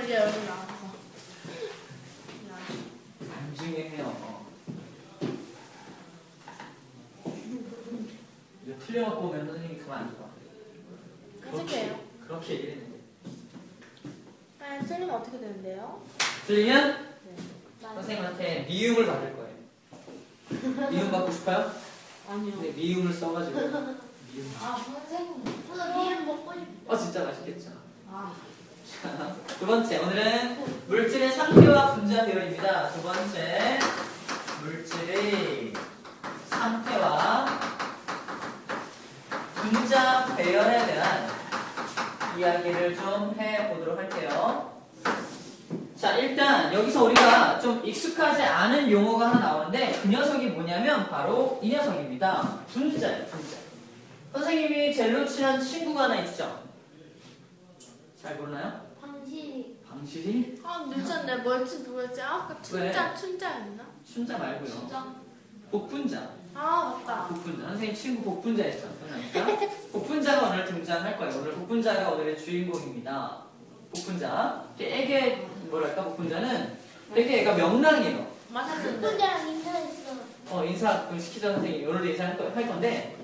이제 여기 나왔어. 나중에 해요. 이거 틀려갖고 오면 선생님이 그만 안 줘. 해줄게요. 그렇게 얘기를 했는데. 네, 틀리면 어떻게 되는데요? 틀리면 네. 선생님한테 미움을 받을 거예요. 미움 받고 싶어요? 아니요. 네, 미움을 써가지고 미움. 아, 선생님. 미음 먹고 싶어. 진짜 맛있겠죠. 아, 자, 두 번째, 오늘은 물질의 상태와 분자 배열입니다. 두 번째, 물질의 상태와 분자 배열에 대한 이야기를 좀 해보도록 할게요. 자, 일단 여기서 우리가 좀 익숙하지 않은 용어가 하나 나오는데 그 녀석이 뭐냐면 바로 이 녀석입니다. 분자예요, 분자. 선생님이 젤로 친한 친구가 하나 있죠? 잘 모르나요? 방실이. 방실이? 아, 늦었네. 뭐였지? 아까 춘자였나? 춘자 말고요. 진짜. 복분자. 아, 맞다. 복분자. 선생님 친구 복분자 했죠. 그러니까 복분자가 오늘 등장할 거예요. 오늘 복분자가 오늘의 주인공입니다. 복분자. 되게 뭐랄까 복분자는 되게 얘가 명랑해요. 맞았는데. 혼자랑 인사했어. 인사 시키자 선생님 오늘도 인사할 건데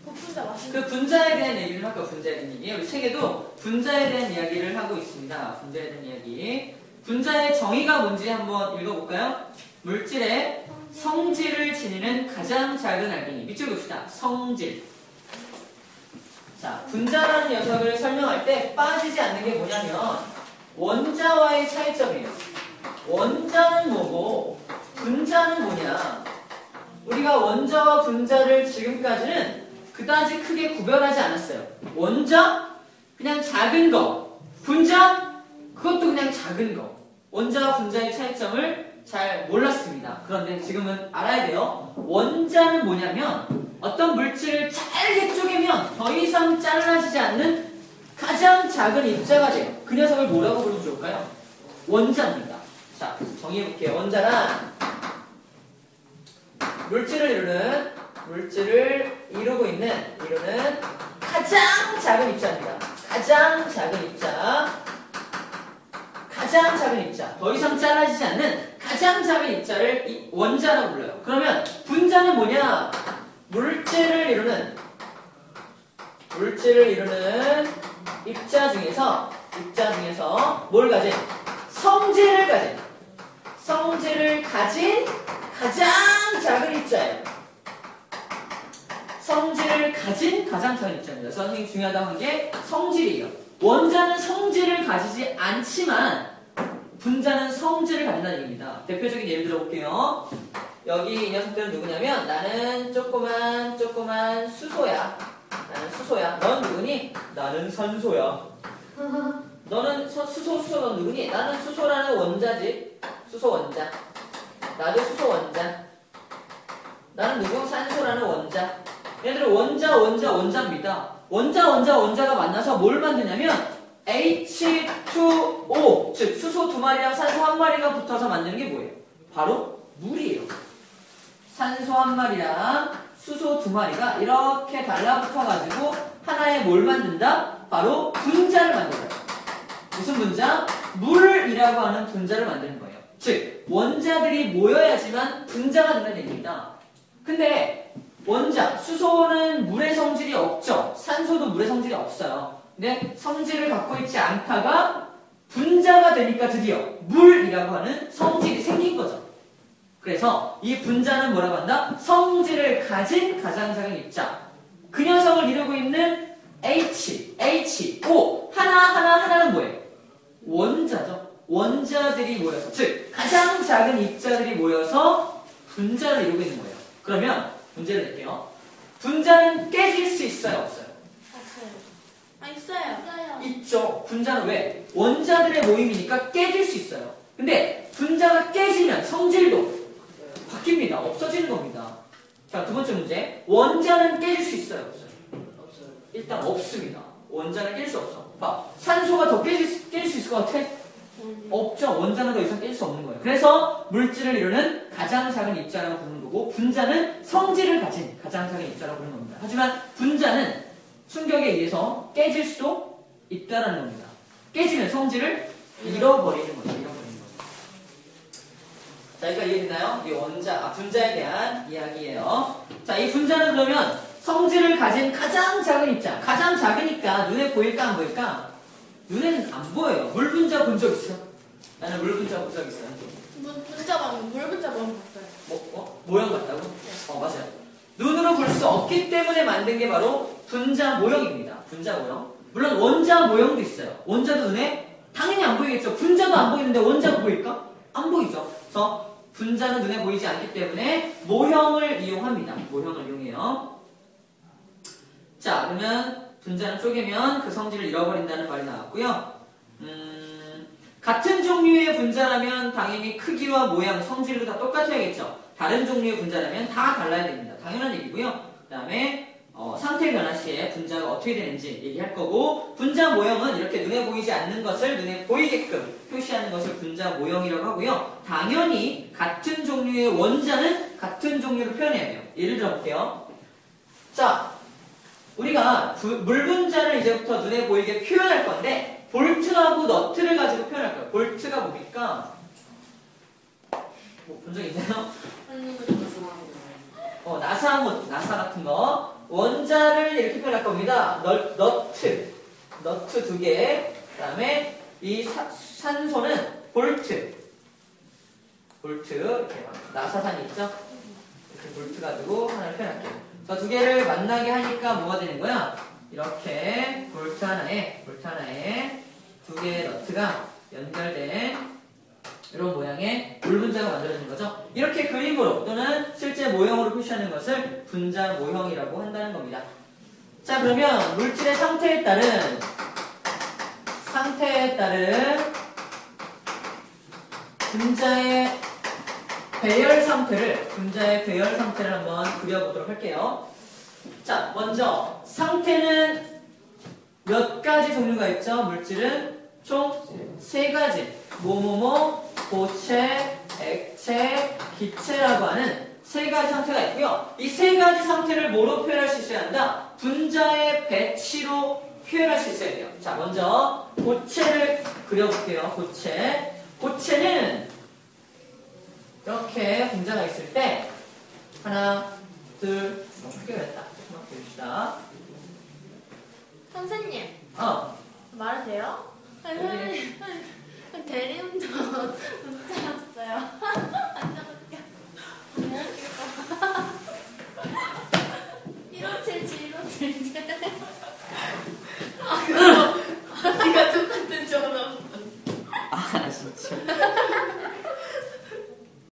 복분자 맞았는데. 그 분자에 대한 얘기를 할 거예요. 분자에 대한 얘기. 우리 책에도 분자에 대한 이야기를 하고 있습니다. 분자에 대한 이야기. 분자의 정의가 뭔지 한번 읽어볼까요? 물질의 성질을 지니는 가장 작은 알갱이. 밑줄 봅시다. 성질. 자, 분자라는 녀석을 설명할 때 빠지지 않는 게 뭐냐면 원자와의 차이점이에요. 원자는 뭐고 분자는 뭐냐. 우리가 원자와 분자를 지금까지는 그다지 크게 구별하지 않았어요. 원자? 그냥 작은 거. 분자? 그것도 그냥 작은 거. 원자와 분자의 차이점을 잘 몰랐습니다. 그런데 지금은 알아야 돼요. 원자는 뭐냐면 어떤 물질을 잘게 쪼개면 더 이상 잘라지지 않는 가장 작은 입자가 돼요. 그 녀석을 뭐라고 부르면 좋을까요? 원자입니다. 자, 정의해볼게요. 원자란 물질을 이루는 가장 작은 입자입니다. 가장 작은 입자. 더 이상 잘라지지 않는 가장 작은 입자를 원자라고 불러요. 그러면 분자는 뭐냐? 물질을 이루는 입자 중에서 뭘 가진? 성질을 가진 가장 작은 입자예요. 성질을 가진 가장 작은 입자입니다. 선생님이 중요하다고 한 게 성질이에요. 원자는 성질을 가지지 않지만 분자는 성질을 가진다는 얘기입니다. 대표적인 예를 들어볼게요. 여기 이 녀석들은 누구냐면 나는 조그만 수소야. 넌 누구니? 나는 산소야. 너는 넌 누구니? 나는 수소라는 원자지. 수소 원자. 나도 수소 원자. 나는 누구? 산소라는 원자. 얘들은 원자입니다. 원자가 만나서 뭘 만드냐면 H2O, 즉 수소 두 마리랑 산소 한 마리가 붙어서 만드는 게 뭐예요? 바로 물이에요. 산소 한 마리랑 수소 두 마리가 이렇게 달라붙어가지고 하나의 뭘 만든다? 바로 분자를 만들어요. 무슨 분자? 물이라고 하는 분자를 만드는 거예요. 즉 원자들이 모여야지만 분자가 된다는 얘기입니다. 근데 원자, 수소는 물의 성질이 없죠. 산소도 물의 성질이 없어요. 근데 성질을 갖고 있지 않다가 분자가 되니까 드디어 물이라고 하는 성질이 생긴 거죠. 그래서 이 분자는 뭐라고 한다? 성질을 가진 가장 작은 입자. 그 녀석을 이루고 있는 O 하나는 뭐예요? 원자죠. 원자들이 모여서, 즉 가장 작은 입자들이 모여서 분자를 이루고 있는 거예요. 그러면 문제를 낼게요. 분자는 깨질 수 있어요, 없어요? 있어요. 있죠. 분자는 왜? 원자들의 모임이니까 깨질 수 있어요. 근데 분자가 깨지면 성질도 바뀝니다. 없어지는 겁니다. 자, 두 번째 문제. 원자는 깨질 수 있어요, 없어요? 일단 없습니다. 원자는 깰 수 없어. 봐, 산소가 더 깰 수 있을 것 같아? 없죠. 원자는 더 이상 깰 수 없는 거예요. 그래서 물질을 이루는 가장 작은 입자라고 부르는 거고, 분자는 성질을 가진 가장 작은 입자라고 부르는 겁니다. 하지만 분자는 충격에 의해서 깨질 수도 있다라는 겁니다. 깨지면 성질을 잃어버리는 거죠. 잃어버리는 거. 자, 여기가 이해됐나요? 이 분자에 대한 이야기예요. 자, 이 분자는 그러면 성질을 가진 가장 작은 입자. 가장 작으니까 눈에 보일까 안 보일까? 눈에는 안 보여요. 물 분자 본 적 있어? 나는 물 분자 본 적 있어요. 물 분자 봤어요. 모형 같다고? 맞아요. 눈으로 볼 수 없기 때문에 만든 게 바로 분자 모형입니다. 분자 모형. 물론 원자 모형도 있어요. 원자도 눈에 당연히 안 보이겠죠. 분자도 안 보이는데 원자가 보일까? 안 보이죠. 그래서 분자는 눈에 보이지 않기 때문에 모형을 이용합니다. 모형을 이용해요. 자, 그러면 분자는 쪼개면 그 성질을 잃어버린다는 말이 나왔고요. 같은 종류의 분자라면 당연히 크기와 모양, 성질도 다 똑같아야겠죠. 다른 종류의 분자라면 다 달라야 됩니다. 당연한 얘기고요. 그 다음에 상태 변화 시에 분자가 어떻게 되는지 얘기할 거고, 분자 모형은 이렇게 눈에 보이지 않는 것을 눈에 보이게끔 표시하는 것을 분자 모형이라고 하고요. 당연히 같은 종류의 원자는 같은 종류로 표현해야 돼요. 예를 들어 볼게요. 자, 우리가 물 분자를 이제부터 눈에 보이게 표현할 건데, 볼트하고 너트를 가지고 표현할 거예요. 볼트가 뭡니까? 본 적 있나요? 나사 같은 거. 원자를 이렇게 표현할 겁니다. 너트 2개. 그 다음에 이 산소는 볼트. 이렇게 나사산이 있죠? 이렇게 볼트 가지고 하나를 표현할게요. 저 두 개를 만나게 하니까 뭐가 되는 거야? 이렇게 볼트 하나에 두 개의 너트가 연결된 이런 모양의 물분자가 만들어지는 거죠. 이렇게 그림으로 또는 실제 모형으로 표시하는 것을 분자 모형이라고 한다는 겁니다. 자, 그러면 물질의 상태에 따른 분자의 배열 상태를 한번 그려보도록 할게요. 자, 먼저 상태는 몇 가지 종류가 있죠? 물질은 총 3가지. 고체, 액체, 기체라고 하는 3가지 상태가 있고요. 이 3가지 상태를 뭐로 표현할 수 있어야 한다? 분자의 배치로 표현할 수 있어야 돼요. 자, 먼저 고체를 그려볼게요. 고체는 이렇게 분자가 있을 때 하나, 둘, 크게 그렸다. 한번 그립시다. 선생님. 말해도 돼요? 네. 대리운전 문자였어요. 완전 웃겨. 157, 그거 네가 똑같은 전화. 나 진짜.